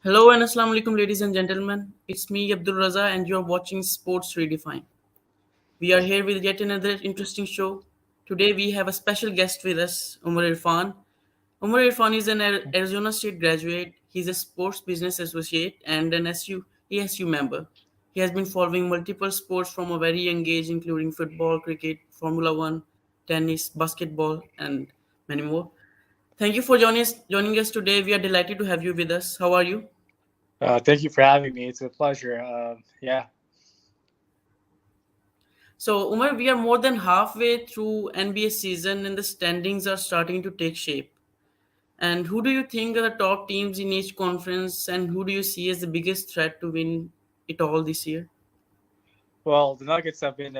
Hello and assalamu alaikum, ladies and gentlemen. It's me, Abdul Raza, and you're watching Sports Redefined. We are here with yet another interesting show. Today, we have a special guest with us, Omar Irfan. Omar Irfan is an Arizona State graduate. He's a sports business associate and an ASU member. He has been following multiple sports from a very young age, including football, cricket, Formula One, tennis, basketball, and many more. Thank you for joining us today. We are delighted to have you with us. How are you? Thank you for having me. It's a pleasure. Yeah. So, Umar, we are more than halfway through NBA season and the standings are starting to take shape. And who do you think are the top teams in each conference and who do you see as the biggest threat to win it all this year? Well, the Nuggets have been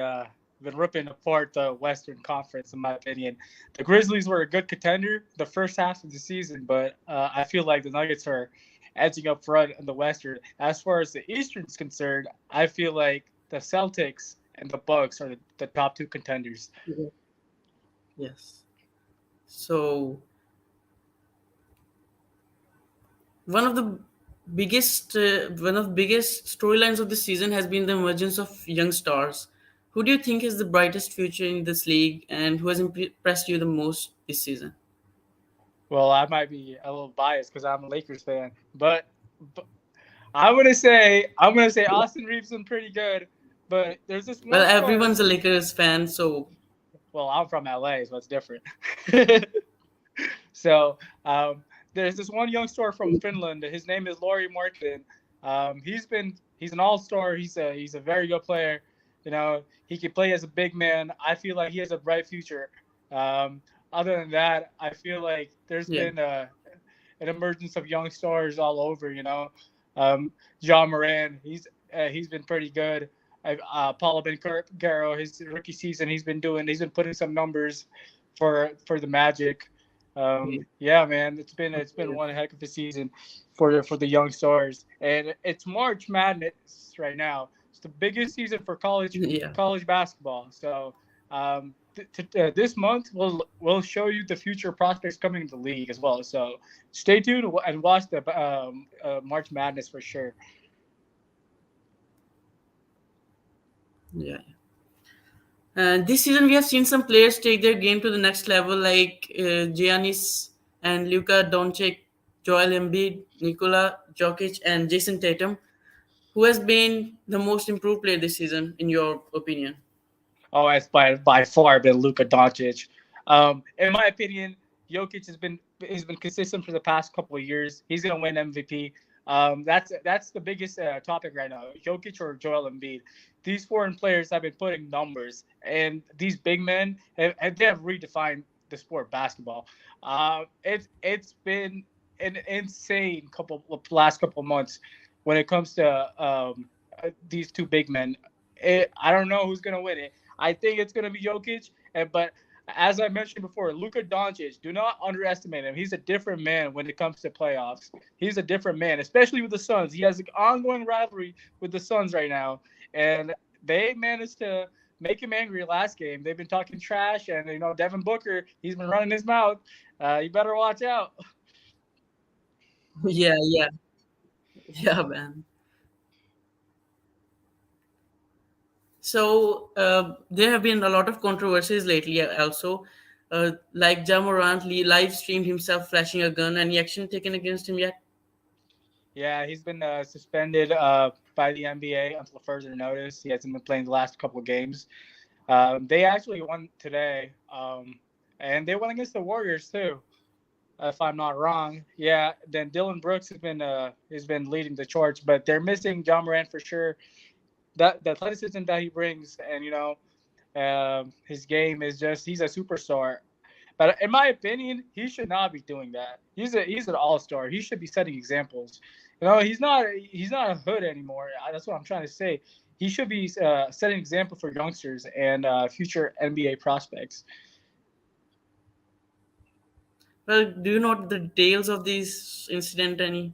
ripping apart the Western Conference, in my opinion. The Grizzlies were a good contender the first half of the season, but I feel like the Nuggets are edging up front in the Western. As far as the Eastern is concerned, I feel like the Celtics and the Bucks are the top two contenders. Yeah. Yes. So, one of the biggest storylines of the season has been the emergence of young stars. Who do you think is the brightest future in this league and who has impressed you the most this season? Well, I might be a little biased because I'm a Lakers fan, but I'm gonna say Austin Reeves been pretty good, but there's this Well, one star. everyone's a Lakers fan, so Well, I'm from LA, so it's different. So there's this one young star from Finland. His name is Lauri Markkinen. He's an all-star. He's a very good player. You know, he can play as a big man. I feel like he has a bright future. Um, Other than that, I feel like there's yeah. been an emergence of young stars all over. John Moran. He's been pretty good. Paulo Bencaro, his rookie season, he's been putting some numbers for the Magic. Yeah, man, it's been one heck of a season for the young stars, and it's March Madness right now. It's the biggest season for Yeah. college basketball. So this month we'll show you the future prospects coming to the league as well. So stay tuned and watch the March Madness for sure. Yeah. And this season, we have seen some players take their game to the next level, like Giannis and Luka Doncic, Joel Embiid, Nikola Jokic, and Jason Tatum. Who has been the most improved player this season, in your opinion? Oh, it's by far been Luka Doncic. In my opinion, Jokic has been consistent for the past couple of years. He's gonna win MVP. That's the biggest topic right now. Jokic or Joel Embiid. These foreign players have been putting numbers, and these big men they have redefined the sport of basketball. It's been an insane last couple of months when it comes to these two big men. I don't know who's gonna win it. I think it's gonna be Jokic, but as I mentioned before, Luka Doncic, do not underestimate him. He's a different man when it comes to playoffs. He's a different man, especially with the Suns. He has an ongoing rivalry with the Suns right now, and they managed to make him angry last game. They've been talking trash, and Devin Booker, he's been running his mouth. You better watch out. Yeah, yeah, yeah, man. So there have been a lot of controversies lately. Also, like Jamorant live streamed himself flashing a gun. Any action taken against him yet? Yeah, he's been suspended by the NBA until further notice. He hasn't been playing the last couple of games. They actually won today, and they won against the Warriors too, if I'm not wrong. Yeah. Then Dylan Brooks has been leading the charge, but they're missing John Morant for sure. That the athleticism that he brings, and his game is just—he's a superstar. But in my opinion, he should not be doing that. He's an all-star. He should be setting examples. He's not a hood anymore. That's what I'm trying to say. He should be setting example for youngsters and future NBA prospects. Well, do you know the details of this incident? Any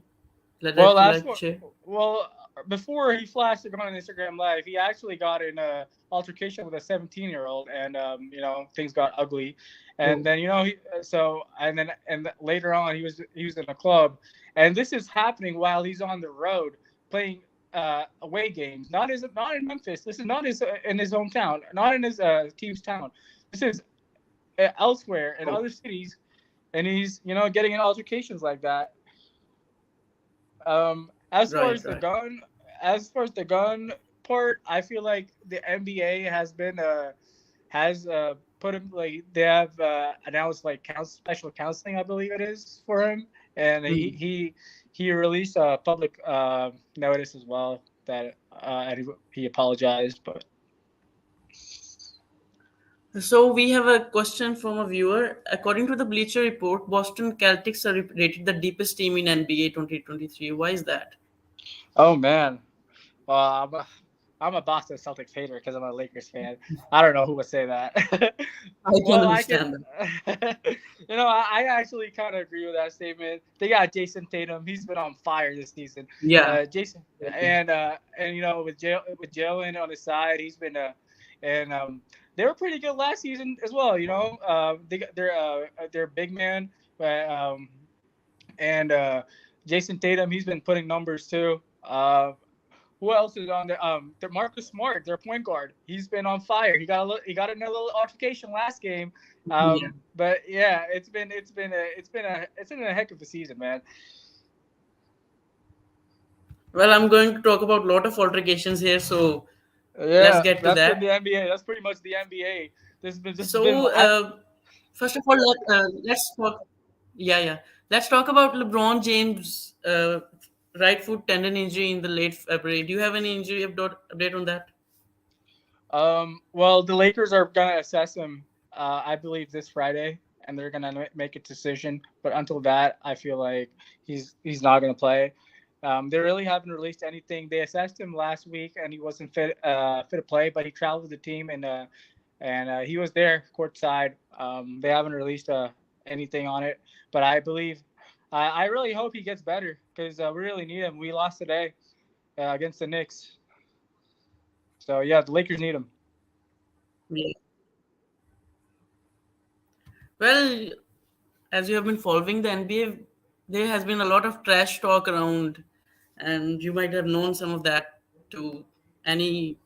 that Well, that you as like to for share? well, before he flashed it on Instagram Live, he actually got in a altercation with a 17-year-old, and things got ugly. And Oh, then later on he was in a club, and this is happening while he's on the road playing away games. Not in Memphis. This is not in his hometown, not in his team's town. This is elsewhere in oh, other cities, and he's getting in altercations like that. As far right, as the right. gun, as far as the gun part, I feel like the NBA has put him, like, they have announced like special counseling, I believe it is, for him, and he Hmm. he he released a public notice as well that he apologized, but So we have a question from a viewer. According to the Bleacher Report, Boston Celtics are rated the deepest team in NBA 2023. Why is that? oh man, well, I'm a Boston Celtics hater because I'm a Lakers fan. I don't know who would say that. I can Well, I can. understand that. I actually kind of agree with that statement. They got Jason Tatum. He's been on fire this season. Yeah. Jason, Exactly. and with Jalen on his side, he's been and they were pretty good last season as well. They're big man, but and Jason Tatum, he's been putting numbers too. Who else is on there? Marcus Smart, their point guard. He's been on fire. He got another little altercation last game. Yeah. But yeah, it's been a heck of a season, man. Well, I'm going to talk about a lot of altercations here, so let's Yeah, get to that's been that. the NBA. That's pretty much the NBA. This has been. So, first of all, let's talk. Yeah, yeah. Let's talk about LeBron James' right foot tendon injury in the late February. Do you have any injury update on that? Well, the Lakers are gonna assess him, I believe, this Friday, and they're gonna make a decision. But until that, I feel like he's not gonna play. They really haven't released anything. They assessed him last week, and he wasn't fit to play, but he traveled with the team, and he was there courtside. They haven't released anything on it, but I believe, I really hope he gets better because we really need him. We lost today against the Knicks, so yeah, the Lakers need him. Yeah. Well, as you have been following the NBA, there has been a lot of trash talk around, and you might have known some of that too. Any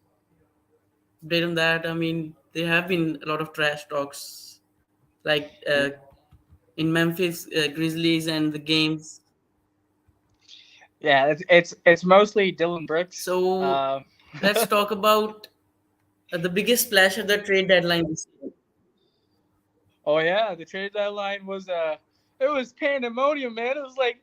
update on that? I mean, there have been a lot of trash talks, like in Memphis Grizzlies and the games. Yeah, it's mostly Dylan Brooks. So let's talk about the biggest splash at the trade deadline this year. Oh yeah, the trade deadline was it was pandemonium, man. It was like,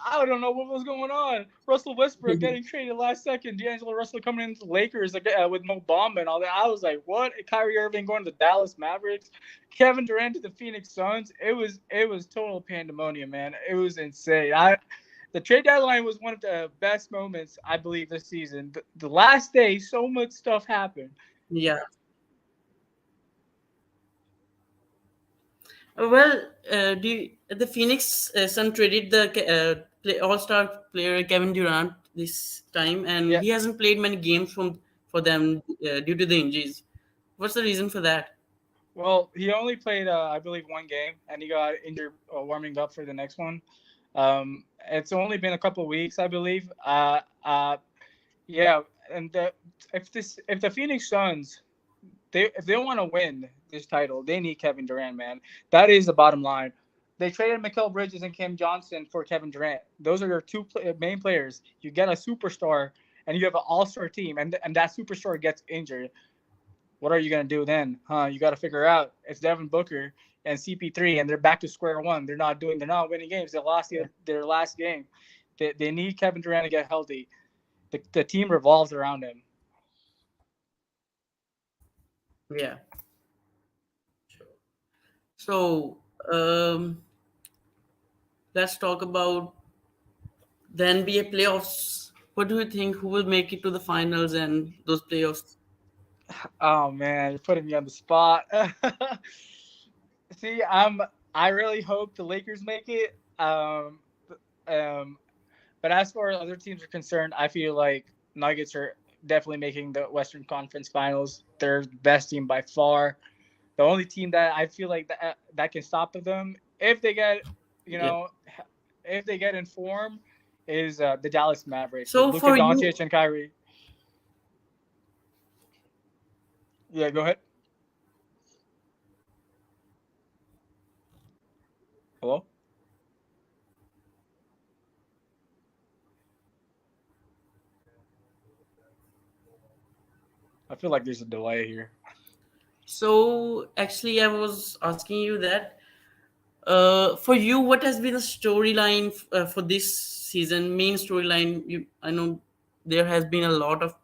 I don't know what was going on. Russell Westbrook getting traded last second. D'Angelo Russell coming into the Lakers with Mo Bamba and all that. I was like, what? Kyrie Irving going to the Dallas Mavericks. Kevin Durant to the Phoenix Suns. It was total pandemonium, man. It was insane. The trade deadline was one of the best moments, I believe, this season. The last day, so much stuff happened. Yeah. Well, the Phoenix Sun traded the All-Star player Kevin Durant this time, and Yeah. he hasn't played many games for them due to the injuries. What's the reason for that? Well, he only played, I believe, one game, and he got injured warming up for the next one. It's only been a couple of weeks, I believe. Yeah, and if the Phoenix Suns, if they want to win this title, they need Kevin Durant, man. That is the bottom line. They traded Mikal Bridges and Cam Johnson for Kevin Durant. Those are your two main players. You get a superstar, and you have an all-star team, and that superstar gets injured. What are you gonna do then? Huh? You got to figure out. It's Devin Booker and CP3, and they're back to square one. They're not winning games. They lost their last game. They need Kevin Durant to get healthy. The team revolves around him. Yeah. So um, let's talk about the NBA playoffs. What do you think? Who will make it to the finals and those playoffs? Oh man, you're putting me on the spot. See, I really hope the Lakers make it. Um, But as far as other teams are concerned, I feel like Nuggets are definitely making the Western Conference Finals. They're the best team by far. The only team that I feel like that can stop them if they get, you Yeah. know, if they get in form, is the Dallas Mavericks with So Luka for Doncic you, and Kyrie. Yeah, go ahead. Hello. I feel like there's a delay here. so actually, I was asking you that for you, what has been the storyline for this season? Main storyline. I know there has been a lot of.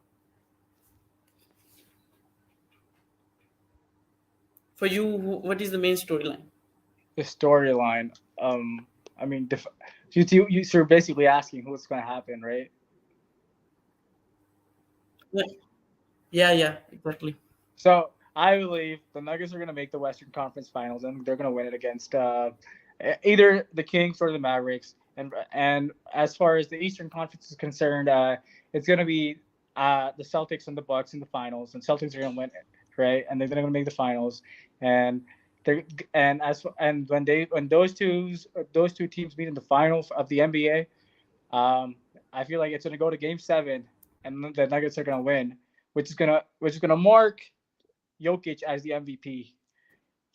For you, what is the main storyline? The storyline. Um, I mean, you're basically asking what's going to happen, right? Yeah, yeah, yeah, exactly. So I believe the Nuggets are going to make the Western Conference Finals, and they're going to win it against either the Kings or the Mavericks. And as far as the Eastern Conference is concerned, it's going to be the Celtics and the Bucks in the finals, and Celtics are going to win it, right? And they're going to make the finals, and they're and when those two teams meet in the finals of the NBA, I feel like it's going to go to Game 7, and the Nuggets are going to win, which is gonna mark Jokic as the MVP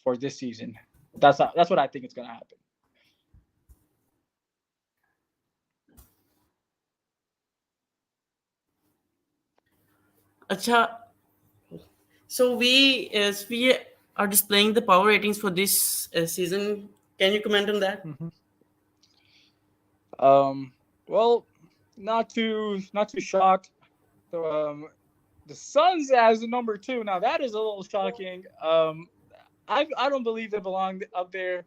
for this season. That's what I think is going to happen. Acha, so we are displaying the power ratings for this season. Can you comment on that? Mm-hmm. Um, well, not too shocked. The Suns as the number 2. Now that is a little shocking. I don't believe they belong up there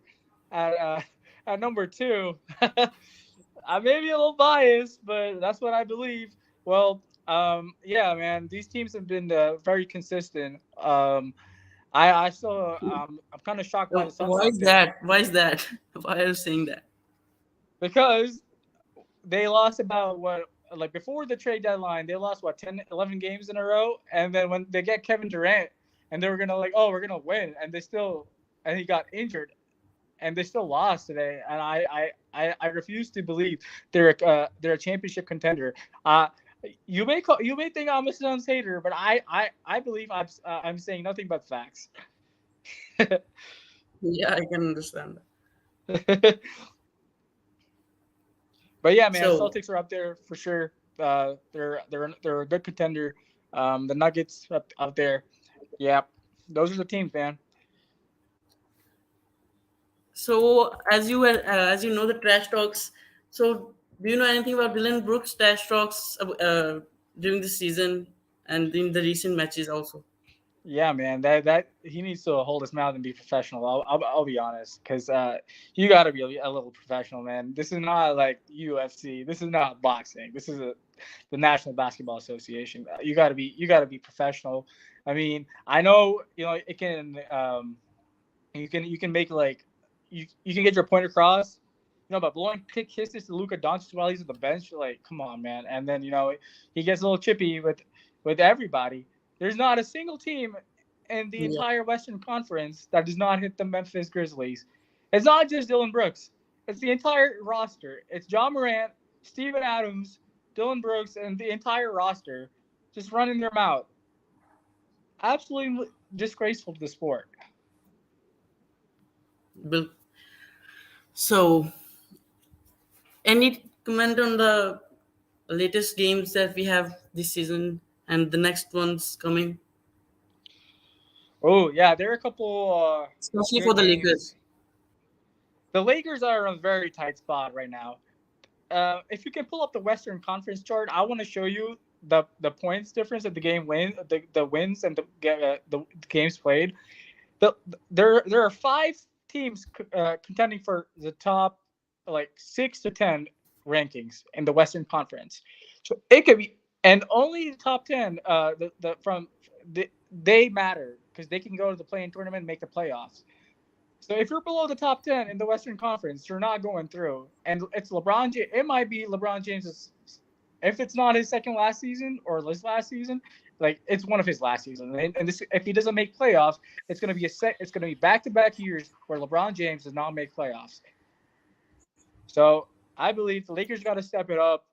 at at number 2. I may be a little biased, but that's what I believe. Well, yeah, man, these teams have been very consistent. I still I'm kind of shocked by the Suns Why up is there that? Why is that? Why are you saying that? because they lost about what, like before the trade deadline, they lost what, 10 11 games in a row, and then when they get Kevin Durant and they were going to like, oh, we're going to win, and he got injured and they still lost today, and I refuse to believe they're a championship contender. uh you may think I'm a Suns hater, but I believe I'm saying nothing but facts. Yeah, I can understand that. But yeah, man, So, Celtics are up there for sure. They're a good contender. The Nuggets up there. Yeah, those are the teams, man. as you know the trash talks. So, do you know anything about Dylan Brooks' trash talks during the season and in the recent matches also? Yeah, man, that he needs to hold his mouth and be professional. I'll be honest, because you got to be a little professional, man. This is not like UFC. This is not boxing. This is the National Basketball Association. You got to be professional. I mean, I know it can you can make like you can get your point across, but blowing kick kisses to Luka Doncic while he's on the bench, like, come on, man. And then he gets a little chippy with everybody. There's not a single team in the Yeah, entire Western Conference that does not hit the Memphis Grizzlies. It's not just Dylan Brooks. It's the entire roster. It's John Morant, Steven Adams, Dylan Brooks, and the entire roster just running their mouth. Absolutely disgraceful to the sport. Bill. So, any comment on the latest games that we have this season and the next ones coming, Oh yeah, there are a couple especially for good the games. Lakers? The Lakers are in a very tight spot right now. If you can pull up the Western Conference chart, I want to show you the points difference of the wins and the games played. There are 5 teams contending for the top like 6 to 10 rankings in the Western Conference. So it could be, and only the top 10 they matter because they can go to the play-in tournament and make the playoffs. So if you're below the top 10 in the Western Conference, you're not going through. And it's LeBron James. It might be LeBron James's, if it's not his second last season or his last season, like it's one of his last seasons. And this, if he doesn't make playoffs, it's going to be it's going to be back-to-back years where LeBron James does not make playoffs. So I believe the Lakers got to step it up.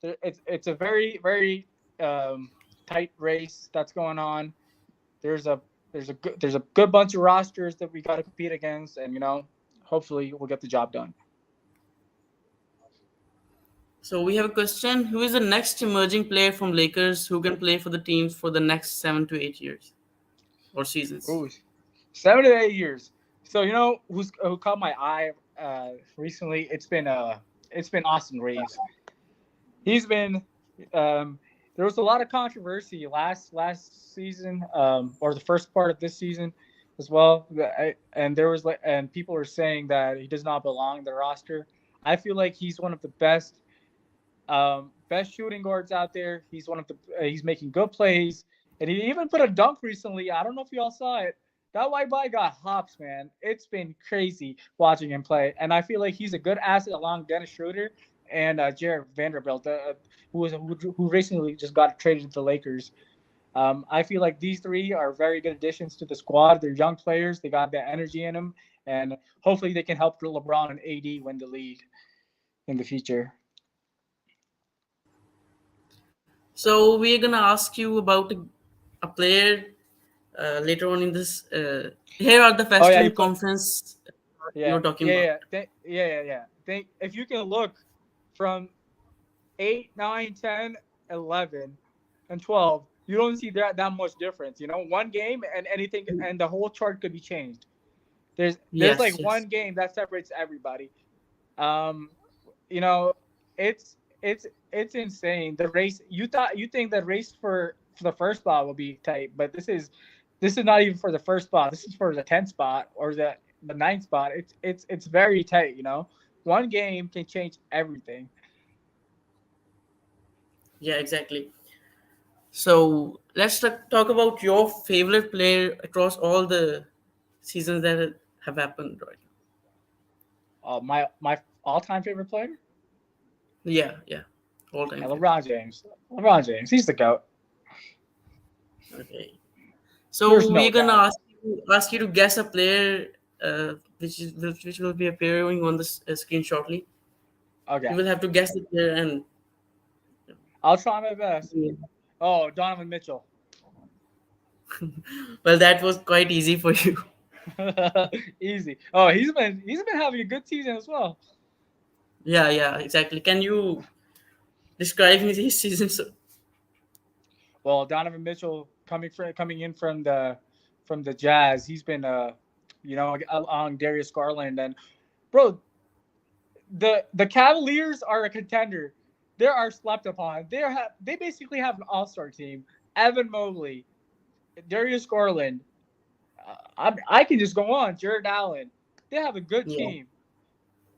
It's a very, very tight race that's going on. There's a good bunch of rosters that we got to compete against, and hopefully we'll get the job done. So we have a question: who is the next emerging player from Lakers who can play for the teams for the next 7 to 8 years or seasons? Ooh, 7 to 8 years. So who caught my eye recently? It's been Austin Reeves. He's been there was a lot of controversy last season or the first part of this season as well, and people are saying that he does not belong in the roster. I feel like he's one of the best shooting guards out there. He's making good plays, and he even put a dunk recently. I don't know if you all saw it. That white boy got hops, man. It's been crazy watching him play, and I feel like he's a good asset along Dennis Schroeder and Jared Vanderbilt, who recently just got traded to the Lakers. I feel like these three are very good additions to the squad. They're young players. They got that energy in them, and hopefully they can help LeBron and AD win the league in the future. So we're gonna ask you about a player later on in this. Here are the Western Conference you're talking about. If you can look from 8, 9, 10, 11, and 12, you don't see that much difference. One game and anything, and the whole chart could be changed. There's like one game that separates everybody. It's insane. The race, you think the race for the first spot will be tight, but this is not even for the first spot. This is for the 10th spot or the 9th spot. It's very tight. One game can change everything. Yeah, exactly. So let's talk about your favorite player across all the seasons that have happened right now. My all-time favorite player? Yeah, all time. LeBron James. LeBron James. He's the GOAT. Okay. So we're gonna ask you to guess a player, which will be appearing on the screen shortly. Okay. You will have to guess the player, and I'll try my best. Yeah. Oh, Donovan Mitchell. Well, that was quite easy for you. Easy. Oh, he's been having a good season as well. Yeah, exactly. Can you describe his season? Well, Donovan Mitchell coming in from the Jazz, he's been on Darius Garland, and bro, the Cavaliers are a contender. They are slept upon. They basically have an all-star team. Evan Mobley, Darius Garland. I can just go on. Jared Allen. They have a good team.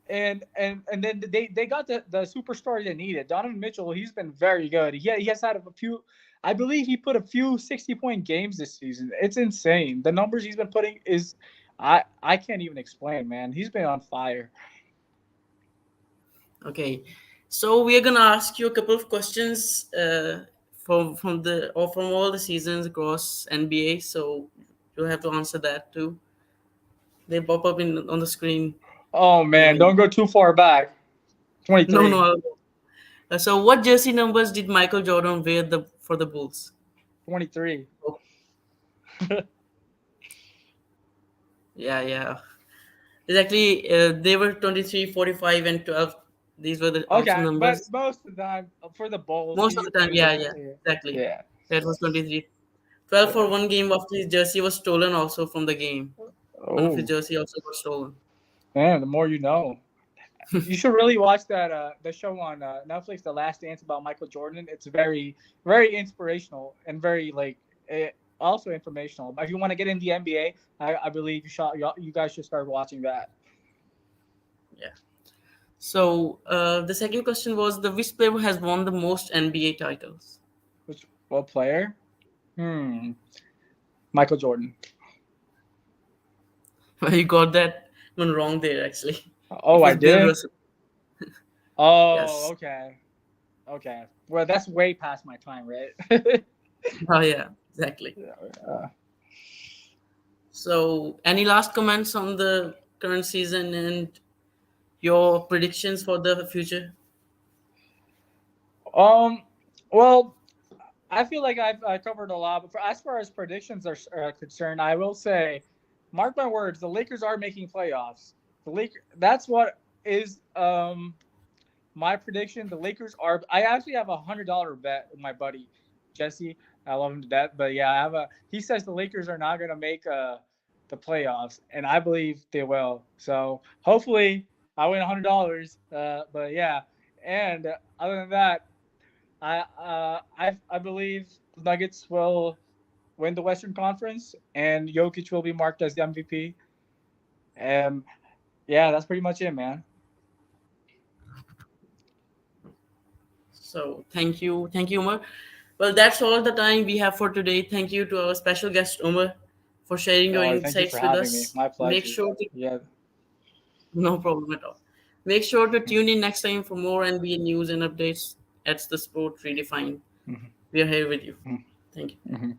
And then they got the superstar they needed. Donovan Mitchell, he's been very good. He has had a few. I believe he put a few 60-point games this season. It's insane. The numbers he's been putting is, I can't even explain, man. He's been on fire. Okay, so we are gonna ask you a couple of questions from all the seasons across NBA. So you'll have to answer that too. They pop up on the screen. Oh man, don't go too far back. 23. No. So what jersey numbers did Michael Jordan wear for the Bulls? 23. Oh. Yeah. Exactly. They were 23, 45, and 12. These were the numbers. But most of the time for the Bulls. Most of the time, yeah, exactly. Yeah. That was 23. 12 for one game after his jersey was stolen also from the game. Oh. One of his jersey also got stolen. Man, the more you know. You should really watch that the show on Netflix, The Last Dance, about Michael Jordan. It's very, very inspirational and very also informational. But if you want to get in the NBA, I believe you guys should start watching that. Yeah. So the second question was which player has won the most NBA titles? What player? Michael Jordan. You got that one wrong there, actually. Oh, It I was Bill did. Russell. Oh, Yes. okay, okay. Well, that's way past my time, right? Oh, yeah, exactly. Uh, So, any last comments on the current season and your predictions for the future? um. Well, I feel like I covered a lot, but as far as predictions are concerned, I will say, mark my words, the Lakers are making playoffs. The Lakers. That's what is my prediction. The Lakers are. I actually have $100 bet with my buddy Jesse. I love him to death, but yeah, I have a. He says the Lakers are not going to make the playoffs, and I believe they will. So hopefully, I win $100. But yeah, and other than that, I believe the Nuggets will win the Western Conference, and Jokic will be marked as the MVP. And yeah, that's pretty much it, man. So, thank you, Umar. Well, that's all the time we have for today. Thank you to our special guest, Umar, for sharing your Oh, thank you for insights with having me. us. My Make pleasure. sure to, Yeah. no problem at all. Make sure to tune in next time for more NBA news and updates at the Sport Redefined. Mhm. We are here with you. Mhm. Thank you. Mhm.